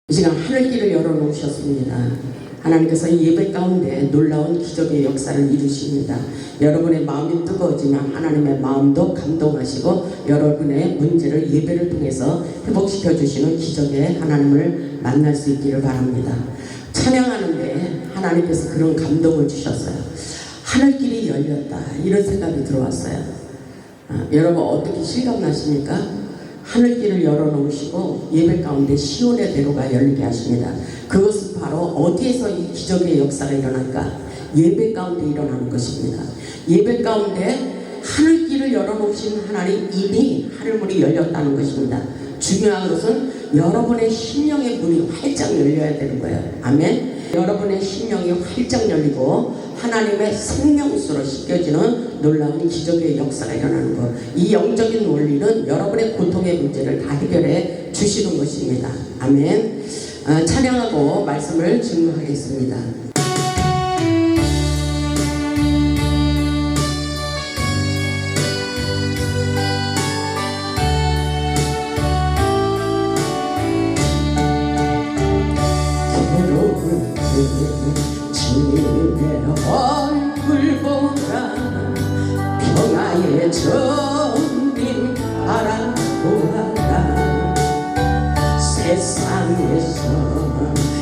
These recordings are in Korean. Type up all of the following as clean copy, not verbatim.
이 시간 하늘길을 열어놓으셨습니다. 하나님께서 예배 가운데 놀라운 기적의 역사를 이루십니다. 여러분의 마음이 뜨거워지면 하나님의 마음도 감동하시고 여러분의 문제를 예배를 통해서 회복시켜 주시는 기적의 하나님을 만날 수 있기를 바랍니다. 찬양하는데 하나님께서 그런 감동을 주셨어요. 하늘길이 열렸다, 이런 생각이 들어왔어요. 여러분 어떻게 실감나십니까? 하늘길을 열어놓으시고 예배 가운데 시온의 대로가 열리게 하십니다. 그것은 바로 어디에서 이 기적의 역사가 일어날까? 예배 가운데 일어나는 것입니다. 예배 가운데 하늘길을 열어놓으신 하나님, 이미 하늘문이 열렸다는 것입니다. 중요한 것은 여러분의 심령의 문이 활짝 열려야 되는 거예요. 아멘. 여러분의 심령이 활짝 열리고 하나님의 생명수로 씻겨지는 놀라운 기적의 역사가 일어나는 것. 이 영적인 원리는 여러분의 고통의 문제를 다 해결해 주시는 것입니다. 아멘. 찬양하고 말씀을 증거하겠습니다. 주님의 얼굴 보라, 평화의 전림 바라보아라. 세상에서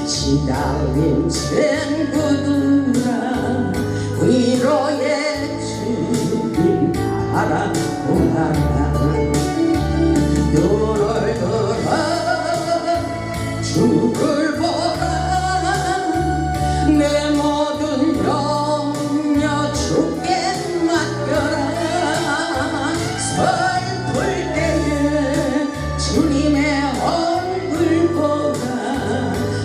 시달린 친구들아, 위로의 주님 바라보아라. 눈을 들어 주를 내 모든 염려 주께 맡겨라. 슬플 때에 주님의 얼굴 보라.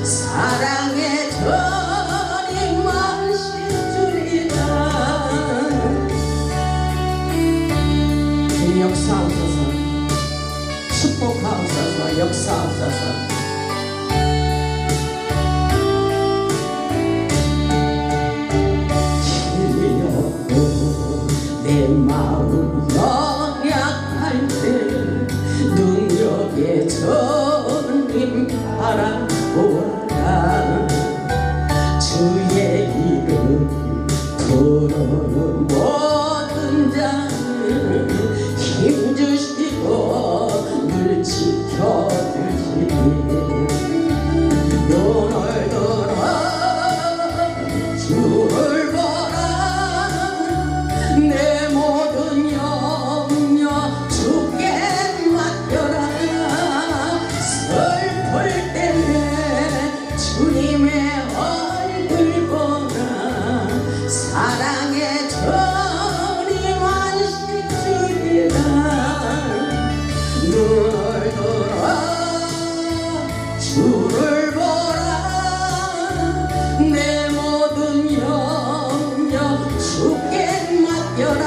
사랑의 전이 마시주리라. 역사하소서, 축복하옵소서, 역사하옵소서. 내 마음 연약할 때 능력의 전임 바라보아라. 주의 이름 부르는 모든 자는 힘주시고 늘 지켜주시니. 눈을 들어 주를 보라. 내 모든 염려 주께 맡겨라. 슬플 때에 주님의 얼굴 보라. 사랑의 전이 만시주리라. 눈을 들어 주를 보라. 내 모든 염려 주께 맡겨라.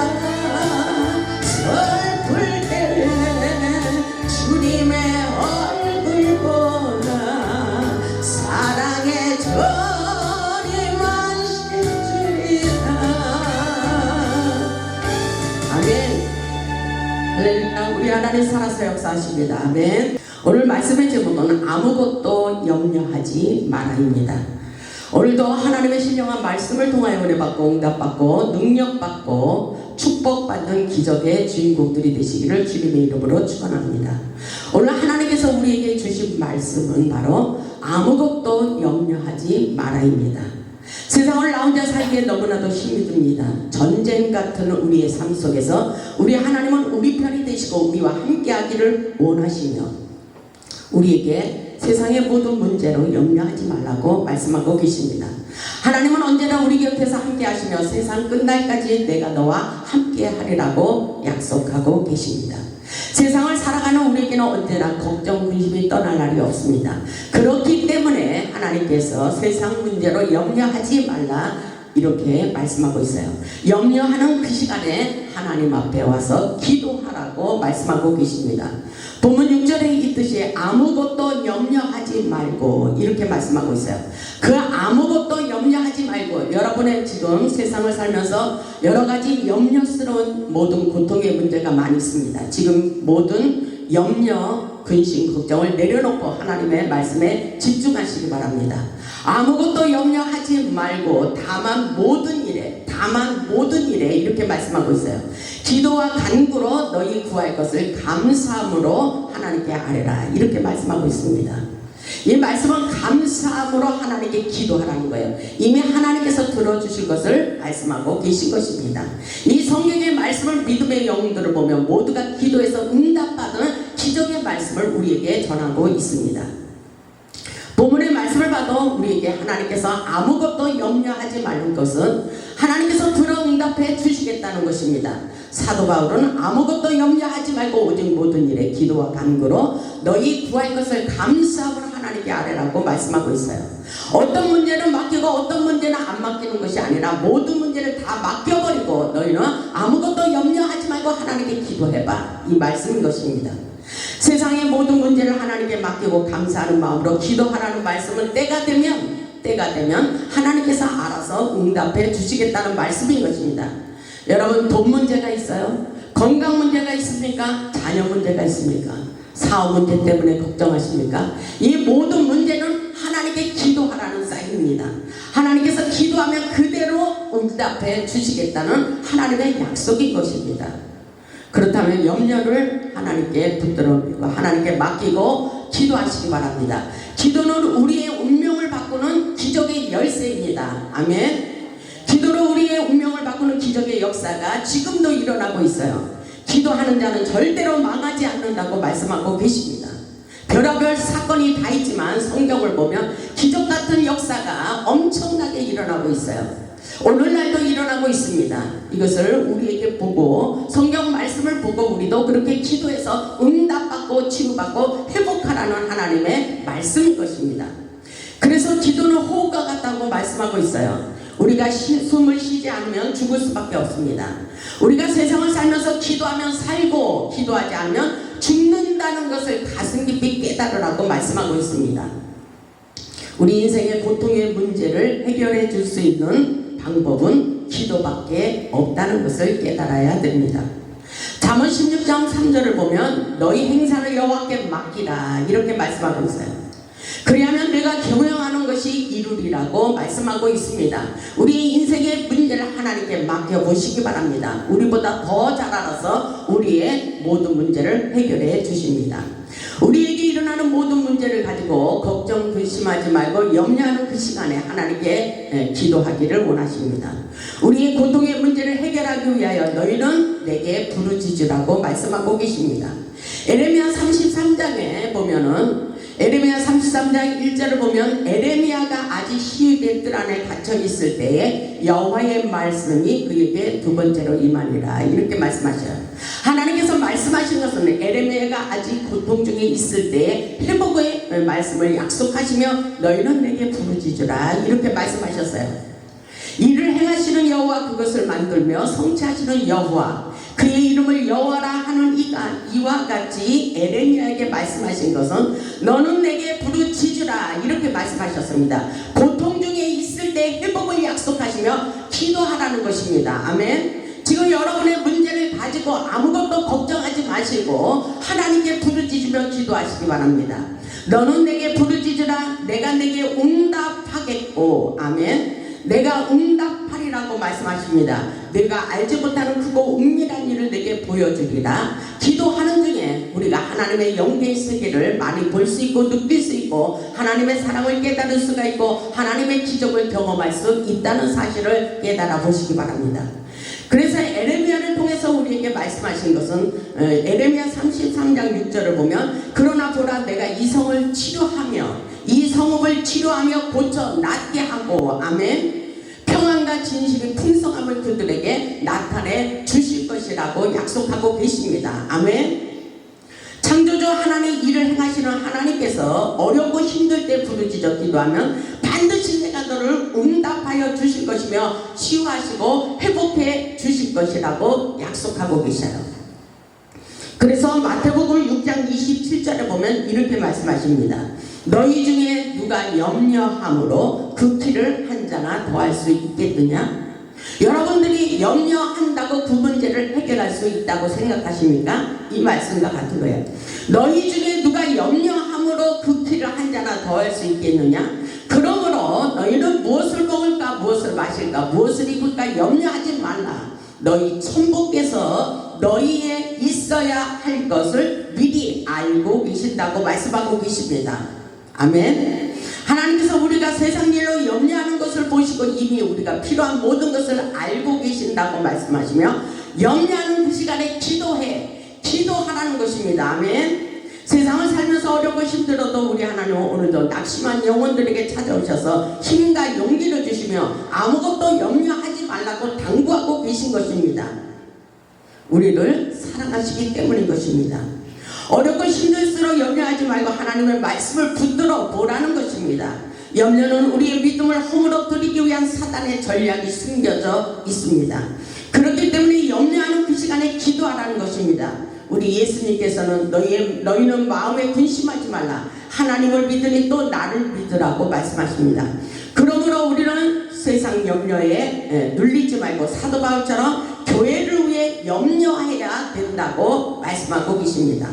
슬플 때에 주님의 얼굴 보라. 사랑의 전이 만시주리라. 아멘. 할렐루야. 우리 하나님 살아서 역사하십니다. 아멘. 오늘 말씀의 제목은 아무것도 염려하지 마라입니다. 오늘도 하나님의 신령한 말씀을 통하여 은혜받고 응답받고 능력받고 축복받는 기적의 주인공들이 되시기를 주님의 이름으로 축원합니다. 오늘 하나님께서 우리에게 주신 말씀은 바로 아무것도 염려하지 마라입니다. 세상을 나 혼자 살기에 너무나도 힘이 듭니다. 전쟁 같은 우리의 삶 속에서 우리 하나님은 우리 편이 되시고 우리와 함께하기를 원하시며 우리에게 세상의 모든 문제로 염려하지 말라고 말씀하고 계십니다. 하나님은 언제나 우리 곁에서 함께 하시며 세상 끝날까지 내가 너와 함께 하리라고 약속하고 계십니다. 세상을 살아가는 우리에게는 언제나 걱정, 근심이 떠날 날이 없습니다. 그렇기 때문에 하나님께서 세상 문제로 염려하지 말라 이렇게 말씀하고 있어요. 염려하는 그 시간에 하나님 앞에 와서 기도하라고 말씀하고 계십니다. 본문 6절에 있듯이 아무것도 염려하지 말고 이렇게 말씀하고 있어요. 그 아무것도 염려하지 말고, 여러분의 지금 세상을 살면서 여러가지 염려스러운 모든 고통의 문제가 많이 있습니다. 지금 모든 염려, 근심, 걱정을 내려놓고 하나님의 말씀에 집중하시기 바랍니다. 아무것도 염려하지 말고 다만 모든 일에 이렇게 말씀하고 있어요. 기도와 간구로 너희 구할 것을 감사함으로 하나님께 아뢰라, 이렇게 말씀하고 있습니다. 이 말씀은 감사함으로 하나님께 기도하라는 거예요. 이미 하나님께서 들어주실 것을 말씀하고 계신 것입니다. 이 성경의 말씀을 믿음의 영웅들을 보면 모두가 기도해서 응답받은 기적의 말씀을 우리에게 전하고 있습니다. 본문의 말씀을 봐도 우리에게 하나님께서 아무것도 염려하지 말는 것은 하나님께서 들어 응답해 주시겠다는 것입니다. 사도 바울은 아무것도 염려하지 말고 오직 모든 일에 기도와 간구로 너희 구할 것을 감사함으로 하나님께 아뢰라고 말씀하고 있어요. 어떤 문제는 맡기고 어떤 문제는 안 맡기는 것이 아니라 모든 문제를 다 맡겨버리고 너희는 아무것도 염려하지 말고 하나님께 기도해봐, 이 말씀인 것입니다. 세상의 모든 문제를 하나님께 맡기고 감사하는 마음으로 기도하라는 말씀은 때가 되면 하나님께서 알아서 응답해 주시겠다는 말씀인 것입니다. 여러분, 돈 문제가 있어요? 건강 문제가 있습니까? 자녀 문제가 있습니까? 사업 문제 때문에 걱정하십니까? 이 모든 문제는 하나님께 기도하라는 사인입니다. 하나님께서 기도하면 그대로 응답해 주시겠다는 하나님의 약속인 것입니다. 그렇다면 염려를 하나님께 붙들어 놓고 하나님께 맡기고 기도하시기 바랍니다. 기도는 우리의 운명을 바꾸는 기적의 열쇠입니다. 아멘. 기도로 우리의 운명을 바꾸는 기적의 역사가 지금도 일어나고 있어요. 기도하는 자는 절대로 망하지 않는다고 말씀하고 계십니다. 별의별 사건이 다 있지만 성경을 보면 기적 같은 역사가 엄청나게 일어나고 있어요. 오늘날도 일어나고 있습니다. 이것을 우리에게 보고 성경 말씀을 보고 우리도 그렇게 기도해서 응답받고 치유받고 회복하라는 하나님의 말씀인 것입니다. 그래서 기도는 호흡과 같다고 말씀하고 있어요. 우리가 숨을 쉬지 않으면 죽을 수밖에 없습니다. 우리가 세상을 살면서 기도하면 살고 기도하지 않으면 죽는다는 것을 가슴 깊이 깨달으라고 말씀하고 있습니다. 우리 인생의 고통의 문제를 해결해 줄 수 있는 방법은 기도밖에 없다는 것을 깨달아야 됩니다. 잠언 16장 3절을 보면 너희 행사를 여호와께 맡기라, 이렇게 말씀하고 있어요. 그리하면 내가 경영하는 것이 이루리라고 말씀하고 있습니다. 우리 인생의 문제를 하나님께 맡겨보시기 바랍니다. 우리보다 더 잘 알아서 우리의 모든 문제를 해결해 주십니다. 우리에게 일어나는 모든 문제를 가지고 걱정 근심하지 말고 염려하는 그 시간에 하나님께 기도하기를 원하십니다. 우리의 고통의 문제를 해결하기 위하여 너희는 내게 부르짖으라고 말씀하고 계십니다. 에레미야 33장에 보면은 에레미야 33장 1절을 보면 에레미야가 아직 시위대 뜰 안에 갇혀 있을 때에 여호와의 말씀이 그에게 두 번째로 임하니라, 이렇게 말씀하셔요. 하나님께서 말씀하신 것은 에레미야가 아직 고통 중에 있을 때에 회복의 말씀을 약속하시며 너희는 내게 부르짖으라, 이렇게 말씀하셨어요. 이를 행하시는 여호와 그것을 만들며 성취하시는 여호와 그의 이름을 여호와라 하는 이와 같이 에레미야에게 말씀하신 것은 너는 내게 부르짖으라, 이렇게 말씀하셨습니다. 고통 중에 있을 때 회복을 약속하시며 기도하라는 것입니다. 아멘. 지금 여러분의 문제를 가지고 아무것도 걱정하지 마시고 하나님께 부르짖으며 기도하시기 바랍니다. 너는 내게 부르짖으라, 내가 내게 응답하겠고, 아멘. 내가 응답하리라고 말씀하십니다. 내가 알지 못하는 크고 은밀한 일을 내게 보여주리라. 기도하는 중에 우리가 하나님의 영계의 세계를 많이 볼 수 있고 느낄 수 있고 하나님의 사랑을 깨달을 수가 있고 하나님의 기적을 경험할 수 있다는 사실을 깨달아 보시기 바랍니다. 그래서 에레미야를 통해서 우리에게 말씀하신 것은 에레미야 33장 6절을 보면 그러나 보라 내가 이 성을 치료하며 이 성읍을 치료하며 고쳐 낫게 하고, 아멘, 평안과 진실의 풍성함을 그들에게 나타내 주실 것이라고 약속하고 계십니다. 아멘. 창조주 하나님의 일을 행하시는 하나님께서 어렵고 힘들 때 부르짖어 기도하면 반드시 내가 너를 응답하여 주실 것이며 치유하시고 회복해 주실 것이라고 약속하고 계셔요. 그래서 마태복음 6장 27절에 보면 이렇게 말씀하십니다. 너희 중에 누가 염려함으로 그 키를 한 자나 더할 수 있겠느냐? 여러분들이 염려한다고 그 문제를 해결할 수 수 있다고 생각하십니까? 이 말씀과 같은 거예요. 너희 중에 누가 염려함으로 그 피를 한 잔이나 더할 수 있겠느냐? 그러므로 너희는 무엇을 먹을까, 무엇을 마실까, 무엇을 입을까 염려하지 말라. 너희 천부께서 너희에 있어야 할 것을 미리 알고 계신다고 말씀하고 계십니다. 아멘. 하나님께서 우리가 세상 일로 염려하는 것을 보시고 이미 우리가 필요한 모든 것을 알고 계신다고 말씀하시며, 염려하는 그 시간에 기도하라는 것입니다. 아멘. 세상을 살면서 어렵고 힘들어도 우리 하나님은 오늘도 낙심한 영혼들에게 찾아오셔서 힘과 용기를 주시며 아무것도 염려하지 말라고 당부하고 계신 것입니다. 우리를 사랑하시기 때문인 것입니다. 어렵고 힘들수록 염려하지 말고 하나님의 말씀을 붙들어 보라는 것입니다. 염려는 우리의 믿음을 허물어뜨리기 위한 사단의 전략이 숨겨져 있습니다. 그렇기 때문에 염려하는 그 시간에 기도하라는 것입니다. 우리 예수님께서는 너희는 마음에 근심하지 말라. 하나님을 믿으니 또 나를 믿으라고 말씀하십니다. 그러므로 우리는 세상 염려에 눌리지 말고 사도 바울처럼 교회를 위해 염려해야 된다고 말씀하고 계십니다.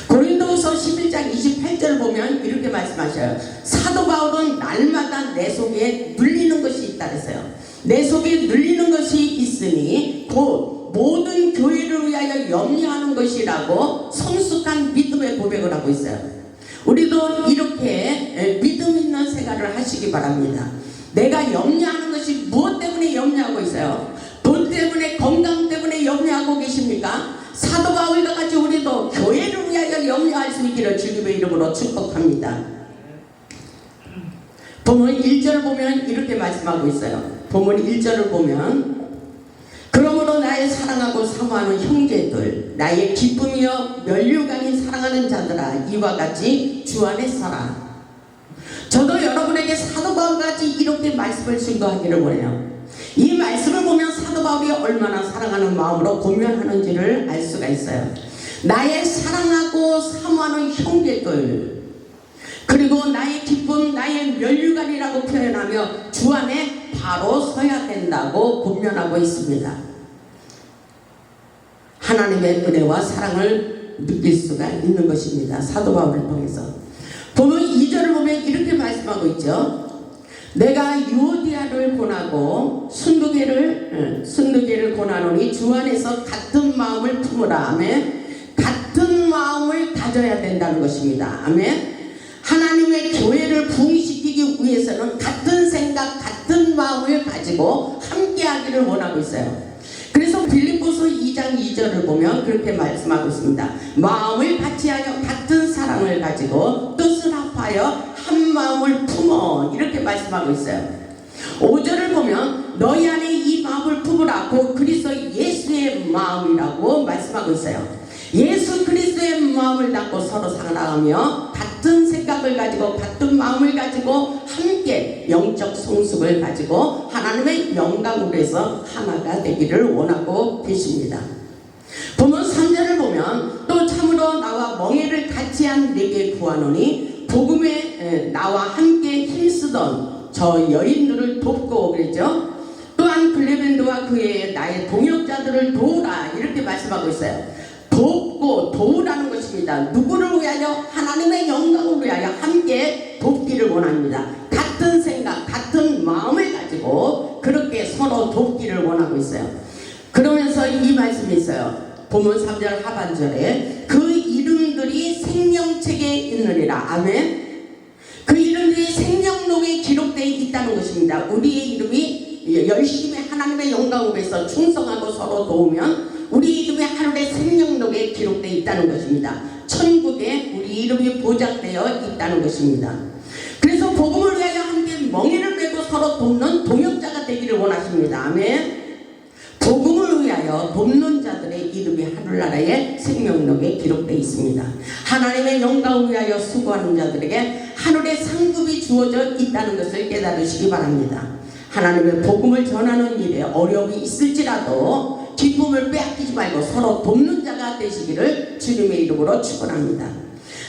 고린도후서 11장 28절을 보면 이렇게 말씀하셔요. 사도 바울은 날마다 내 속에 눌리는 것이 있다 그랬어요. 내 속에 눌리는 것이 있으니 곧 모든 교회를 위하여 염려하는 것이라고 성숙한 믿음의 고백을 하고 있어요. 우리도 이렇게 믿음 있는 생활을 하시기 바랍니다. 내가 염려하는 것이 무엇 때문에 염려하고 있어요? 돈 때문에, 건강 때문에 염려하고 계십니까? 사도 바울과 같이 우리도 교회를 위하여 염려할 수 있기를 주님의 이름으로 축복합니다. 본문 1절을 보면 이렇게 말씀하고 있어요. 본문 1절을 보면, 그러므로 나의 사랑하고 사모하는 형제들, 나의 기쁨이여 면류관인 사랑하는 자들아, 이와 같이 주 안에 서라. 저도 여러분에게 사도 바울같이 이렇게 말씀을 증거하기를 원해요. 이 말씀을 보면 사도 바울이 얼마나 사랑하는 마음으로 고면하는지를 알 수가 있어요. 나의 사랑하고 사모하는 형제들, 그리고 나의 기쁨, 나의 면류관이라고 표현하며 주 안에 바로 서야 된다고 권면하고 있습니다. 하나님의 은혜와 사랑을 느낄 수가 있는 것입니다. 사도 바울을 통해서. 보면 2절을 보면 이렇게 말씀하고 있죠. 내가 유오디아를 권하고 순두개를 권하노니 주 안에서 같은 마음을 품으라. 아멘. 같은 마음을 가져야 된다는 것입니다. 아멘. 하나님의 교회를 부흥시키기 위해서는 같은 생각, 같은 마음을 가지고 함께하기를 원하고 있어요. 그래서 빌립보서 2장 2절을 보면 그렇게 말씀하고 있습니다. 마음을 같이하여 같은 사랑을 가지고 뜻을 합하여 한 마음을 품어, 이렇게 말씀하고 있어요. 5절을 보면 너희 안에 이 마음을 품으라, 곧 그리스도 예수의 마음이라고 말씀하고 있어요. 예수 그리스도의 마음을 갖고 서로 살아가며 같은 생각을 가지고 같은 마음을 가지고 함께 영적 성숙을 가지고 하나님의 영광으로 해서 하나가 되기를 원하고 계십니다. 본문 3절을 보면 또 참으로 나와 멍에를 같이 한 내게 구하노니 복음에 나와 함께 힘쓰던 저 여인들을 돕고 그랬죠. 또한 클레멘도와 그의 나의 동역자들을 도우라, 이렇게 말씀하고 있어요. 돕고 도우라는 것입니다. 누구를 위하여? 하나님의 영광을 위하여 함께 돕기를 원합니다. 같은 생각, 같은 마음을 가지고 그렇게 서로 돕기를 원하고 있어요. 그러면서 이 말씀이 있어요. 본문 3절 하반절에 그 이름들이 생명책에 있느니라. 아멘. 그 이름들이 생명록에 기록되어 있다는 것입니다. 우리의 이름이 열심히 하나님의 영광을 위해서 충성하고 서로 도우면 우리 이름이 하늘의 생명록에 기록되어 있다는 것입니다. 천국에 우리 이름이 보장되어 있다는 것입니다. 그래서 복음을 위하여 함께 멍에를 메고 서로 돕는 동역자가 되기를 원하십니다. 아멘. 복음을 위하여 돕는 자들의 이름이 하늘나라의 생명록에 기록되어 있습니다. 하나님의 영광을 위하여 수고하는 자들에게 하늘의 상급이 주어져 있다는 것을 깨달으시기 바랍니다. 하나님의 복음을 전하는 일에 어려움이 있을지라도 기쁨을 빼앗기지 말고 서로 돕는 자가 되시기를 주님의 이름으로 축원합니다.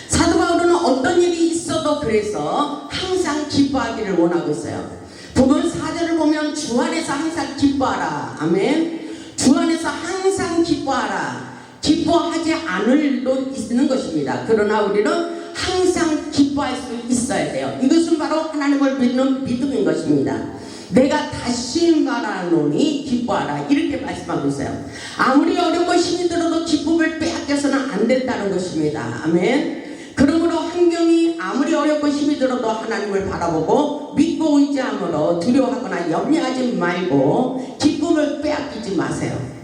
사도 바울은 어떤 일이 있어도 그래서 항상 기뻐하기를 원하고 있어요. 본문 4절을 보면 주 안에서 항상 기뻐하라. 아멘. 주 안에서 항상 기뻐하라. 기뻐하라. 기뻐하지 않을 일도 있는 것입니다. 그러나 우리는 항상 기뻐할 수 있어야 돼요. 이것은 바로 하나님을 믿는 믿음인 것입니다. 내가 다시 말하노니 기뻐하라, 이렇게 말씀하고 있어요. 아무리 어렵고 힘이 들어도 기쁨을 빼앗겨서는 안 된다는 것입니다. 아멘. 그러므로 환경이 아무리 어렵고 힘이 들어도 하나님을 바라보고 믿고 의지함으로 두려워하거나 염려하지 말고 기쁨을 빼앗기지 마세요.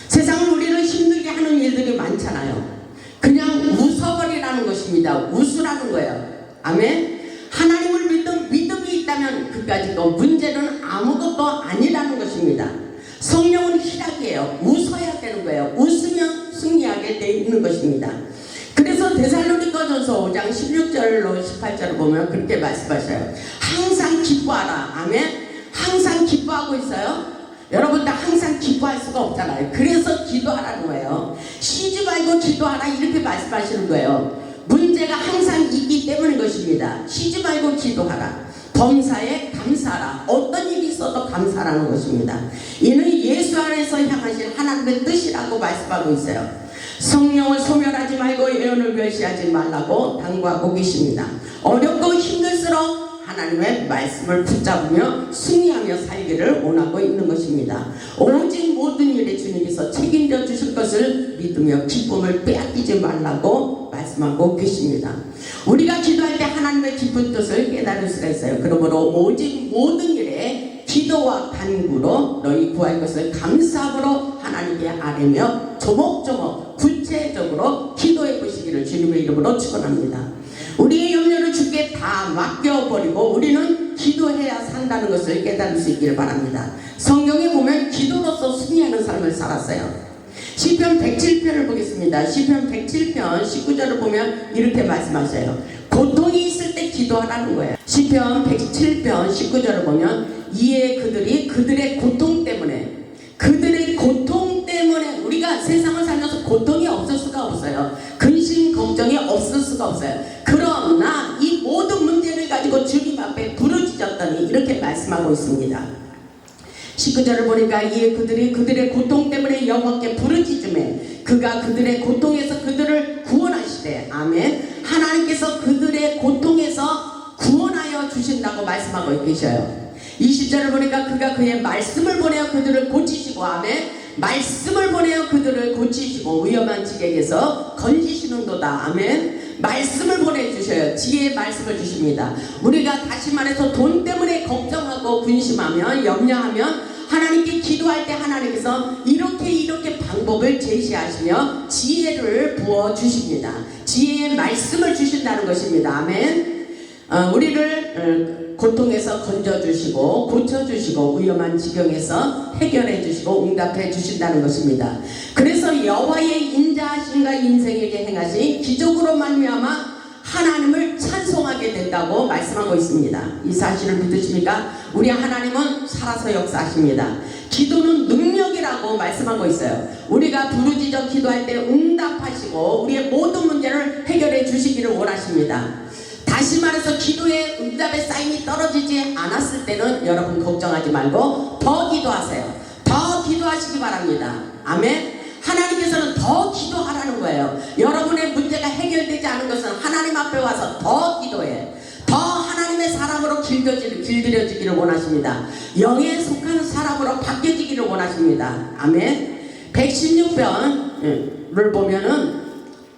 세상은 우리를 힘들게 하는 일들이 많잖아요. 그냥 웃어버리라는 것입니다. 웃으라는 거예요. 아멘. 하나님을 믿는 믿음이 있다면 그까짓도 문제는 아무것도 아니라는 것입니다. 성령은 희락이에요. 웃어야 되는 거예요. 웃으면 승리하게 되어 있는 것입니다. 그래서 데살로니가전서 5장 16절로 18절을 보면 그렇게 말씀하셔요. 항상 기뻐하라. 아멘. 항상 기뻐하고 있어요. 여러분들 항상 기뻐할 수가 없잖아요. 그래서 기도하라는 거예요. 쉬지 말고 기도하라, 이렇게 말씀하시는 거예요. 문제가 항상 있기 때문인 것입니다. 쉬지 말고 기도하라. 범사에 감사하라. 어떤 일이 있어도 감사하라는 것입니다. 이는 예수 안에서 향하신 하나님의 뜻이라고 말씀하고 있어요. 성령을 소멸하지 말고 예언을 멸시하지 말라고 당부하고 계십니다. 어렵고 힘들수록 하나님의 말씀을 붙잡으며 승리하며 살기를 원하고 있는 것입니다. 오직 모든 일에 주님께서 책임져 주실 것을 믿으며 기쁨을 빼앗기지 말라고 말씀하고 계십니다. 우리가 기도할 때 하나님의 깊은 뜻을 깨달을 수가 있어요. 그러므로 오직 모든 일에 기도와 간구로 너희 구할 것을 감사함으로 하나님께 아뢰며 조목조목 구체적으로 기도해 보시기를 주님의 이름으로 축원합니다. 우리의 염려를 주께 다 맡겨버리고 우리는 기도해야 산다는 것을 깨달을 수 있기를 바랍니다. 성경에 보면 기도로서 승리하는 삶을 살았어요. 시편 107편을 보겠습니다. 시편 107편 19절을 보면 이렇게 말씀하셔요. 고통이 있을 때 기도하라는 거예요. 시편 107편 19절을 보면 이에 그들의 고통 때문에 우리가 세상을 살면서 고통이 없을 수가 없어요. 근심 걱정이 없을 수가 없어요. 그러나 이 모든 문제를 가지고 주님 앞에 부르짖었더니 이렇게 말씀하고 있습니다. 19절을 보니까 이에 그들의 고통 때문에 여호와께 부르짖으매 그가 그들의 고통에서 그들을 구원하시되. 아멘. 하나님께서 그들의 고통에서 구원하여 주신다고 말씀하고 계셔요. 20절을 보니까 그가 그의 말씀을 보내어 그들을 고치시고. 아멘. 말씀을 보내어 그들을 고치시고 위험한 지경에서 건지시는도다. 아멘. 말씀을 보내주셔요. 지혜의 말씀을 주십니다. 우리가 다시 말해서 돈 때문에 걱정하고 근심하면 염려하면 하나님께 기도할 때 하나님께서 이렇게 방법을 제시하시며 지혜를 부어주십니다. 지혜의 말씀을 주신다는 것입니다. 아멘. 우리를 고통에서 건져주시고 고쳐주시고 위험한 지경에서 해결해주시고 응답해주신다는 것입니다. 그래서 여호와의 인자하심과 인생에게 행하신 기적으로 말미암아 하나님을 찬송하게 된다고 말씀하고 있습니다. 이 사실을 믿으십니까? 우리 하나님은 살아서 역사하십니다. 기도는 능력이라고 말씀하고 있어요. 우리가 부르짖어 기도할 때 응답하시고 우리의 모든 문제를 해결해 주시기를 원하십니다. 다시 말해서 기도의 응답의 사인이 떨어지지 않았을 때는 여러분 걱정하지 말고 더 기도하세요. 더 기도하시기 바랍니다. 아멘. 하나님께서는 더 기도하라는 거예요. 여러분의 문제가 해결되지 않은 것은 하나님 앞에 와서 더 기도해. 더 하나님의 사람으로 길들여지기를 원하십니다. 영에 속하는 사람으로 바뀌어지기를 원하십니다. 아멘. 116편을 보면은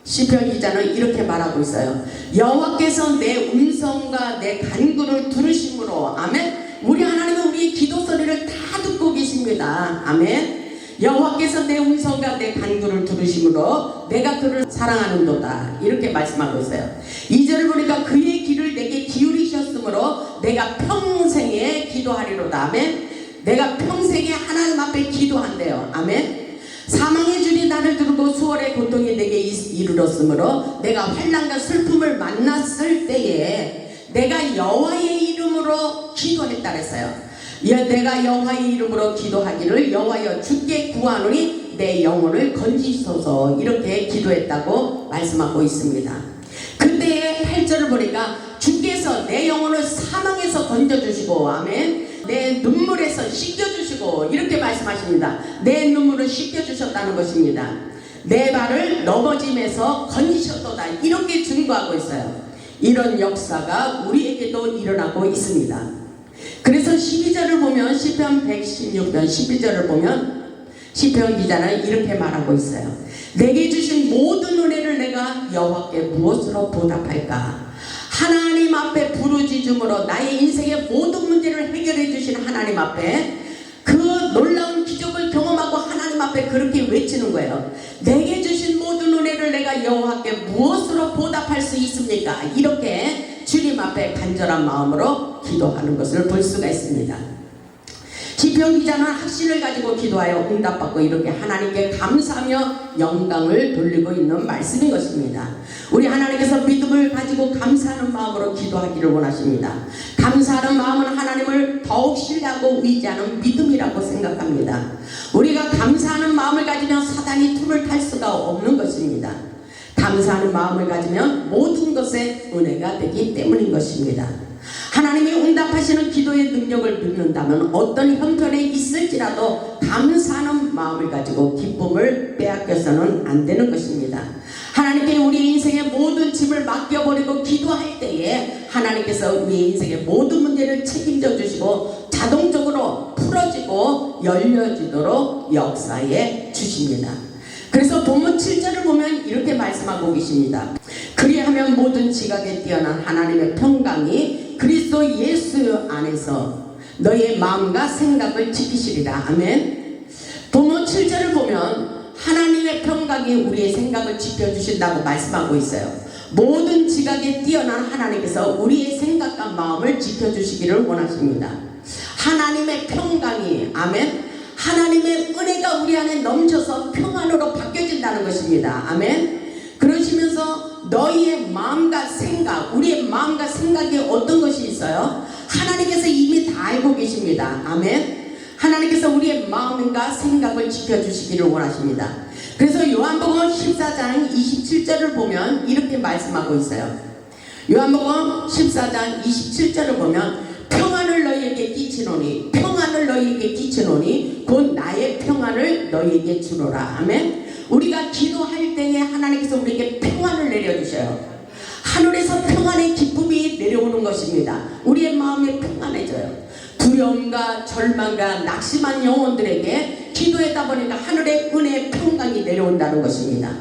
시편 기자는 이렇게 말하고 있어요. 여호와께서 내 음성과 내 간구를 들으심으로. 아멘. 우리 하나님은 우리의 기도 소리를 다 듣고 계십니다. 아멘. 여호와께서 내 음성과 내 간구를 들으심으로 내가 그를 사랑하는도다. 이렇게 말씀하고 있어요. 2절을 보니까 그의 귀를 내게 기울이셨으므로 내가 평생에 기도하리로다. 아멘. 내가 평생에 하나님 앞에 기도한대요. 아멘. 사망의 줄이 나를 두르고 수월의 고통이 내게 이르렀으므로 내가 환난과 슬픔을 만났을 때에 내가 여호와의 이름으로 기도했다 그랬어요. 내가 여호와의 이름으로 기도하기를 여호와여 주께 구하노니 내 영혼을 건지소서. 이렇게 기도했다고 말씀하고 있습니다. 그때의 8절을 보니까 주께서 내 영혼을 사망에서 건져주시고. 아멘. 내 눈물에서 씻겨주시고. 이렇게 말씀하십니다. 내 눈물을 씻겨주셨다. 주셨다는 것입니다. 내 발을 넘어짐에서 건지셨도다. 이렇게 증거하고 있어요. 이런 역사가 우리에게도 일어나고 있습니다. 그래서 12절을 보면 시편 116편 12절을 보면 시편 기자는 이렇게 말하고 있어요. 내게 주신 모든 은혜를 내가 여호와께 무엇으로 보답할까? 하나님 앞에 부르짖음으로 나의 인생의 모든 문제를 해결해 주신 하나님 앞에 그 놀라운 기적을 경험하고 하나님 앞에 그렇게 외치는 거예요. 내게 주신 모든 은혜를 내가 여호와께 무엇으로 보답할 수 있습니까? 이렇게 주님 앞에 간절한 마음으로 기도하는 것을 볼 수가 있습니다. 시편 기자는 확신을 가지고 기도하여 응답받고 이렇게 하나님께 감사하며 영광을 돌리고 있는 말씀인 것입니다. 우리 하나님께서 믿음을 가지고 감사하는 마음으로 기도하기를 원하십니다. 감사하는 마음은 하나님을 더욱 신뢰하고 의지하는 믿음이라고 생각합니다. 우리가 감사하는 마음을 가지면 사단이 틈을 탈 수가 없는 것입니다. 감사하는 마음을 가지면 모든 것에 은혜가 되기 때문인 것입니다. 하나님이 응답하시는 기도의 능력을 믿는다면 어떤 형편에 있을지라도 감사하는 마음을 가지고 기쁨을 빼앗겨서는 안 되는 것입니다. 하나님께 우리 인생의 모든 짐을 맡겨버리고 기도할 때에 하나님께서 우리 인생의 모든 문제를 책임져 주시고 자동적으로 풀어지고 열려지도록 역사해 주십니다. 그래서 본문 7절을 보면 이렇게 말씀하고 계십니다. 그리하면 모든 지각에 뛰어난 하나님의 평강이 그리스도 예수 안에서 너의 마음과 생각을 지키시리라. 아멘. 본문 7절을 보면 하나님의 평강이 우리의 생각을 지켜주신다고 말씀하고 있어요. 모든 지각에 뛰어난 하나님께서 우리의 생각과 마음을 지켜주시기를 원하십니다. 하나님의 평강이, 아멘, 하나님의 은혜가 우리 안에 넘쳐서 평안으로 바뀌어진다는 것입니다. 아멘. 그러시면서 너희의 마음과 생각, 우리의 마음과 생각이 어떤 것이 있어요? 하나님께서 이미 다 알고 계십니다. 아멘. 하나님께서 우리의 마음과 생각을 지켜주시기를 원하십니다. 그래서 요한복음 14장 27절을 보면 이렇게 말씀하고 있어요. 요한복음 14장 27절을 보면 평안을 너희에게 끼치노니 평안을 너희에게 끼치노니 곧 나의 평안을 너희에게 주노라. 아멘. 우리가 기도할 때에 하나님께서 우리에게 평안을 내려주셔요. 하늘에서 평안의 기쁨이 내려오는 것입니다. 우리의 마음이 평안해져요. 두려움과 절망과 낙심한 영혼들에게 기도하다 보니까 하늘의 은혜의 평강이 내려온다는 것입니다.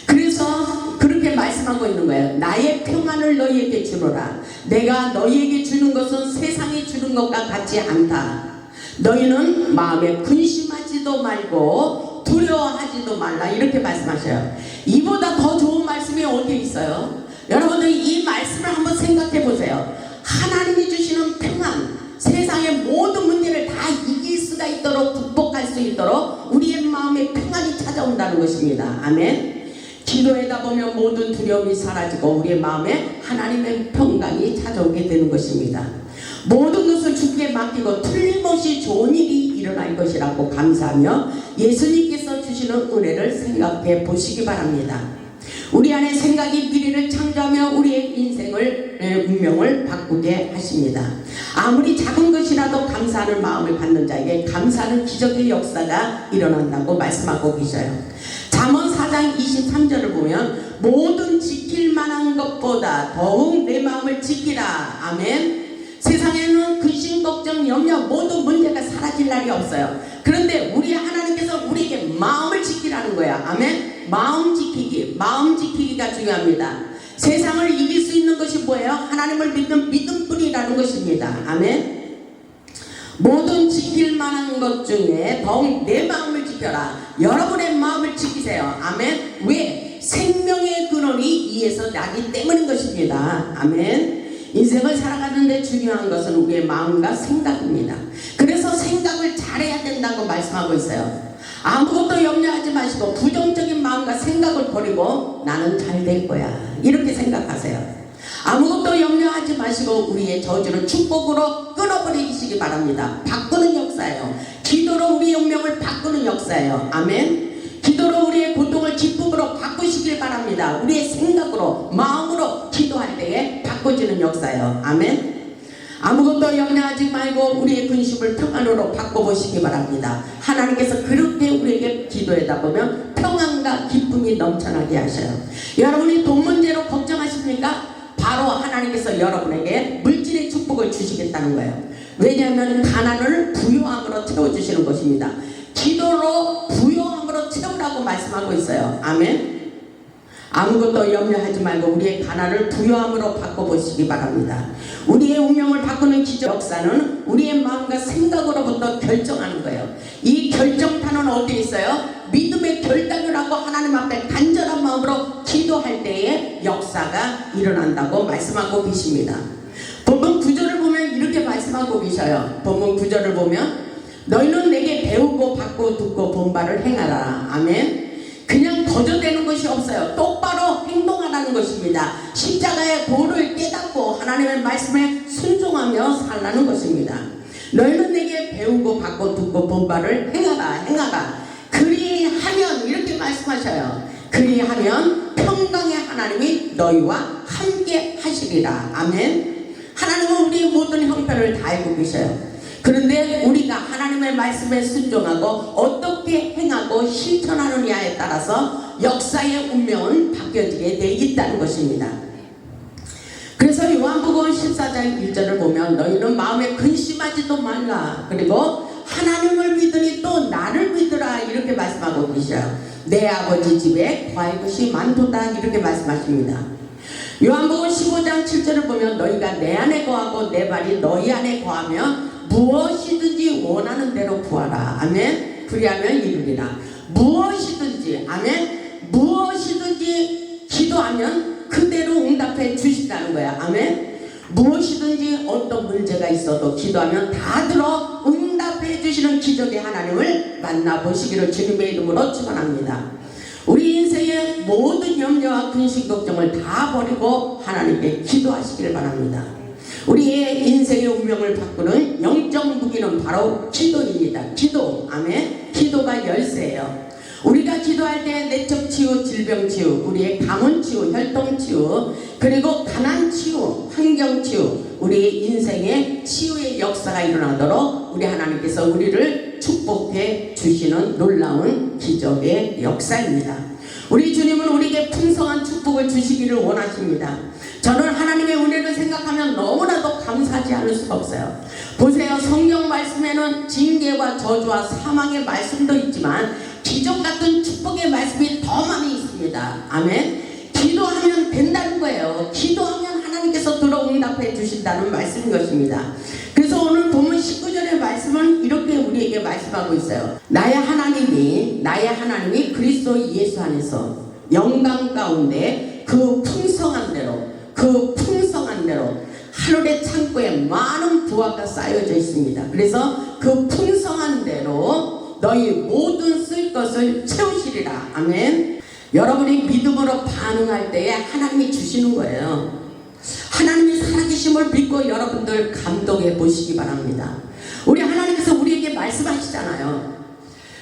그래서 그렇게 말씀하고 있는 거예요. 나의 평안을 너희에게 주노라. 내가 너희에게 주는 것은 세상이 주는 것과 같지 않다. 너희는 마음에 근심하지도 말고 두려워하지도 말라. 이렇게 말씀하셔요. 이보다 더 좋은 말씀이 어디 있어요? 여러분들 이 말씀을 한번 생각해 보세요. 하나님이 주시는 평안, 세상의 모든 문제를 다 이길 수가 있도록 극복할 수 있도록 우리의 마음에 평안이 찾아온다는 것입니다. 아멘. 기도하다 보면 모든 두려움이 사라지고 우리의 마음에 하나님의 평강이 찾아오게 되는 것입니다. 모든 것을 주께 맡기고 틀림없이 좋은 일이 일어날 것이라고 감사하며 예수님께서 주시는 은혜를 생각해 보시기 바랍니다. 우리 안에 생각이 미래를 창조하며 우리의 인생을 운명을 바꾸게 하십니다. 아무리 작은 것이라도 감사하는 마음을 갖는 자에게 감사하는 기적의 역사가 일어난다고 말씀하고 계셔요. 잠언 4장 23절을 보면 모든 지킬 만한 것보다 더욱 내 마음을 지키라. 아멘. 세상에는 근심, 걱정, 염려 모든 문제가 사라질 날이 없어요. 그런데 우리 하나님께서 우리에게 마음을 지키라는 거야. 아멘. 마음 지키기가 중요합니다. 세상을 이길 수 있는 것이 뭐예요? 하나님을 믿는 믿음뿐이라는 것입니다. 아멘. 모든 지킬 만한 것 중에 더욱 내 마음을 지켜라. 여러분의 마음을 지키세요. 아멘. 왜? 생명의 근원이 이에서 나기 때문인 것입니다. 아멘. 인생을 살아가는데 중요한 것은 우리의 마음과 생각입니다. 그래서 생각을 잘해야 된다고 말씀하고 있어요. 아무것도 염려하지 마시고 부정적인 마음과 생각을 버리고 나는 잘 될 거야. 이렇게 생각하세요. 아무것도 염려하지 마시고 우리의 저주를 축복으로 끊어버리시기 바랍니다. 바꾸는 역사예요. 기도로 우리의 운명을 바꾸는 역사예요. 아멘. 기도로 우리의 고통을 기쁨으로 바꾸시길 바랍니다. 우리의 생각으로 마음으로 기도할 때에 바꿔지는 역사예요. 아멘. 아무것도 염려하지 말고 우리의 근심을 평안으로 바꿔보시기 바랍니다. 하나님께서 그렇게 우리에게 기도하다 보면 평안과 기쁨이 넘쳐나게 하셔요. 여러분이 돈 문제로 걱정하십니까? 바로 하나님께서 여러분에게 물질의 축복을 주시겠다는 거예요. 왜냐하면 가난을 부요함으로 채워주시는 것입니다. 기도로 부요함으로 채우라고 말씀하고 있어요. 아멘. 아무것도 염려하지 말고 우리의 가난을 부요함으로 바꿔보시기 바랍니다. 우리의 운명을 바꾸는 기적 역사는 우리의 마음과 생각으로부터 결정하는 거예요. 이 결정판은 어디에 있어요? 믿음의 결단을 하고 하나님 앞에 간절한 마음으로 기도할 때에 역사가 일어난다고 말씀하고 계십니다. 본문 9절을 보면 이렇게 말씀하고 계셔요. 본문 9절을 보면 너희는 내게 배우고 받고 듣고 본 바를 행하라. 아멘. 그냥 거저대는 것이 없어요. 똑바로 행동하라는 것입니다. 십자가의 도를 깨닫고 하나님의 말씀에 순종하며 살라는 것입니다. 너희는 내게 배우고 받고 듣고 본 바를 행하라. 그리하면 이렇게 말씀하셔요. 그리하면 평강의 하나님이 너희와 함께 하시리라. 아멘. 하나님은 우리의 모든 형편을 다 알고 계셔요. 그런데 우리가 하나님의 말씀에 순종하고 어떻게 행하고 실천하느냐에 따라서 역사의 운명은 바뀌어지게 돼 있다는 것입니다. 그래서 요한복음 14장 1절을 보면 너희는 마음에 근심하지도 말라. 그리고 하나님을 믿으니 또 나를 믿으라. 이렇게 말씀하고 계셔요. 내 아버지 집에 거할 것이 많도다. 이렇게 말씀하십니다. 요한복음 15장 7절을 보면 너희가 내 안에 거하고 내 발이 너희 안에 거하면 무엇이든지 원하는 대로 구하라. 아멘. 그리하면 이루리라. 무엇이든지, 아멘. 무엇이든지 기도하면 그대로 응답해 주신다는 거야. 아멘. 무엇이든지 어떤 문제가 있어도 기도하면 다 들어 응답해 주시는 기적의 하나님을 만나보시기를 주님의 이름으로 축원합니다. 우리 인생의 모든 염려와 근심 걱정을 다 버리고 하나님께 기도하시길 바랍니다. 우리의 인생의 운명을 바꾸는 영적 무기는 바로 기도입니다. 기도. 아멘. 기도가 열쇠예요. 우리가 기도할 때 내적 치유, 질병 치유, 우리의 가문 치유, 혈통 치유, 그리고 가난 치유, 환경 치유, 우리 인생의 치유의 역사가 일어나도록 우리 하나님께서 우리를 축복해 주시는 놀라운 기적의 역사입니다. 우리 주님은 우리에게 풍성한 축복을 주시기를 원하십니다. 저는 하나님의 은혜를 생각하면 너무나도 감사하지 않을 수가 없어요. 보세요. 성경 말씀에는 징계와 저주와 사망의 말씀도 있지만 기적 같은 축복의 말씀이 더 많이 있습니다. 아멘. 기도하면 된다는 거예요. 기도하면 하나님께서 들어 응답해 주신다는 말씀인 것입니다. 그래서 오늘 본문 19절의 말씀은 이렇게 우리에게 말씀하고 있어요. 나의 하나님이 그리스도 예수 안에서 영광 가운데 그 풍성한 대로 하늘의 창고에 많은 부하가 쌓여져 있습니다. 그래서 그 풍성한 대로 너희 모든 쓸 것을 채우시리라. 아멘. 여러분이 믿음으로 반응할 때에 하나님이 주시는 거예요. 하나님이 살아계심을 믿고 여러분들 감동해 보시기 바랍니다. 우리 하나님께서 우리에게 말씀하시잖아요.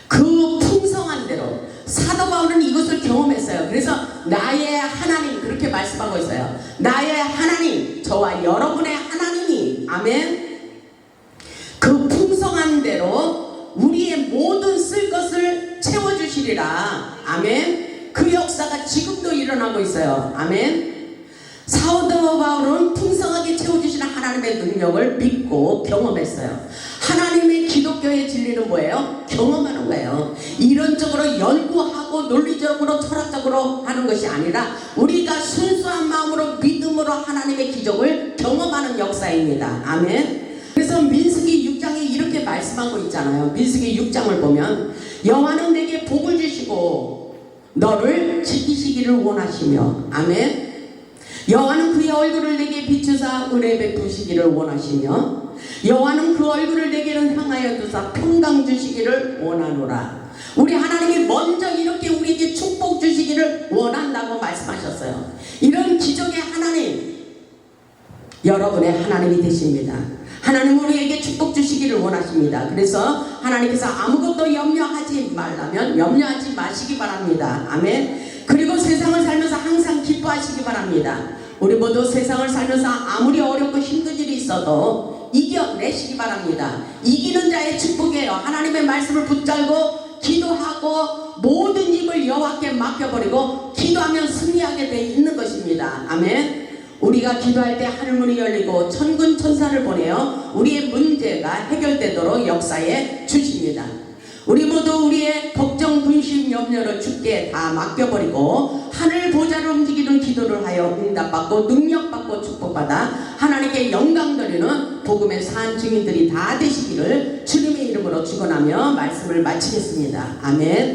그 풍성한 대로 사도 바울은 이것을 경험했어요. 그래서 나의 하나님 그렇게 말씀하고 있어요. 나의 하나님, 저와 여러분의 하나님이 아멘. 그 풍성한 대로 우리의 모든 쓸 것을 채워주시리라. 아멘. 그 역사가 지금도 일어나고 있어요. 아멘. 사도 바울은 풍성하게 채워주시는 하나님의 능력을 믿고 경험했어요. 하나님의 기독교의 진리는 뭐예요? 경험하는 거예요. 이론적으로 연구하고 논리적으로 철학적으로 하는 것이 아니라 우리가 순수한 마음으로 믿음으로 하나님의 기적을 경험하는 역사입니다. 아멘. 그래서 민수기 6장에 이렇게 말씀하고 있잖아요. 민수기 6장을 보면 여호와는 내게 복을 주시고 너를 지키시기를 원하시며 아멘. 여호와는 그의 얼굴을 내게 비추사 은혜 베푸시기를 원하시며 여호와는 그 얼굴을 내게는 향하여 두사 평강 주시기를 원하노라. 우리 하나님이 먼저 이렇게 우리에게 축복 주시기를 원한다고 말씀하셨어요. 이런 기적의 하나님, 여러분의 하나님이 되십니다. 하나님은 우리에게 축복 주시기를 원하십니다. 그래서 하나님께서 아무것도 염려하지 말라면 염려하지 마시기 바랍니다. 아멘. 그리고 세상을 살면서 항상 기뻐하시기 바랍니다. 우리 모두 세상을 살면서 아무리 어렵고 힘든 일이 있어도 이겨내시기 바랍니다. 이기는 자의 축복이에요. 하나님의 말씀을 붙잡고 기도하고 모든 힘을 여호와께 맡겨버리고 기도하면 승리하게 돼 있는 것입니다. 아멘. 우리가 기도할 때 하늘문이 열리고 천군 천사를 보내어 우리의 문제가 해결되도록 역사해 주십니다. 우리 모두 우리의 걱정, 분심, 염려를 주께 다 맡겨버리고 하늘 보좌를 움직이는 기도를 하여 응답받고 능력받고 축복받아 하나님께 영광 돌리는 복음의 산 증인들이 다 되시기를 주님의 이름으로 축원하며 말씀을 마치겠습니다. 아멘.